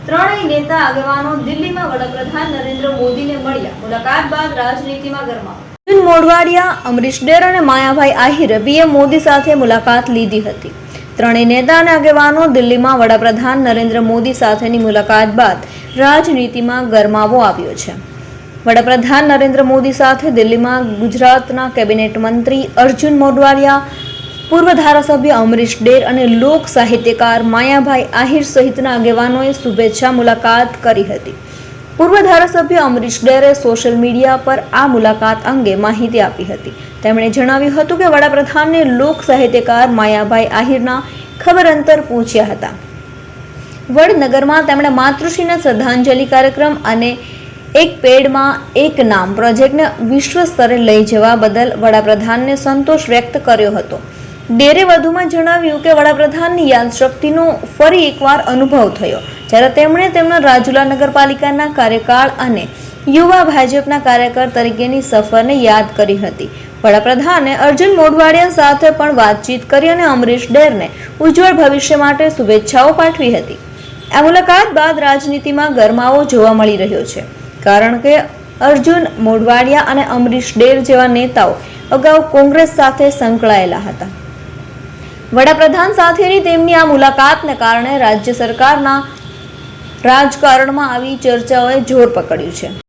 ત્રણેય નેતા આગેવાનો દિલ્હીમાં વડાપ્રધાન નરેન્દ્ર મોદીને મળ્યા. મુલાકાત બાદ રાજનીતિમાં ગરમાવો. અર્જુન મોઢવાડિયા, અમરીશ ડેર અને માયાભાઈ આહિરે પીએમ મોદી સાથે મુલાકાત લીધી હતી. ત્રણેય નેતા અને આગેવાનો દિલ્હીમાં વડાપ્રધાન નરેન્દ્ર મોદી સાથેની મુલાકાત બાદ રાજનીતિમાં ગરમાવો આવ્યો છે. વડાપ્રધાન નરેન્દ્ર મોદી સાથે દિલ્હીમાં ગુજરાતના કેબિનેટ મંત્રી અર્જુન મોઢવાડિયા, પૂર્વ ધારાસભ્ય અમરીશ ડેર અને લોક સાહિત્યકાર માયાભાઈ આહિર સહિતના આગેવાનોએ શુભેચ્છા મુલાકાત કરી હતી. પૂર્વ ધારાસભ્ય અમરીશ ડેરે સોશિયલ મીડિયા પર આ મુલાકાત અંગે માહિતી આપી હતી. તેમણે જણાવ્યું હતું કે વડાપ્રધાનને લોક સાહિત્યકાર માયાભાઈ આહિરના ખબર અંતર પૂછ્યા હતા. વડનગરમાં તેમણે માતૃશ્રીના શ્રદ્ધાંજલિ કાર્યક્રમ અને એક પેડમાં એક નામ પ્રોજેક્ટને વિશ્વ સ્તરે લઈ જવા બદલ વડાપ્રધાનને સંતોષ વ્યક્ત કર્યો હતો. ડેરે વધુમાં જણાવ્યું કે વડાપ્રધાનની યાદશક્તિનો ફરી એકવાર અનુભવ થયો જ્યારે તેમણે તેમના રાજુલા નગરપાલિકાના કાર્યકાળ અને યુવા ભાજપના કાર્યકર તરીકેની સફરને યાદ કરી હતી. વડાપ્રધાને અર્જુન મોઢવાડિયા સાથે પણ વાતચીત કરી અને અમરીશ ડેરને ઉજ્જવળ ભવિષ્ય માટે શુભેચ્છાઓ પાઠવી હતી. આ મુલાકાત બાદ રાજનીતિમાં ગરમાવો જોવા મળી રહ્યો છે, કારણ કે અર્જુન મોઢવાડિયા અને અમરીશ ડેર જેવા નેતાઓ અગાઉ કોંગ્રેસ સાથે સંકળાયેલા હતા. વડાપ્રધાન સાથેની તેમની આ મુલાકાતને કારણે રાજ્ય સરકારના રાજકારણમાં આવી ચર્ચાઓએ જોર પકડ્યું છે.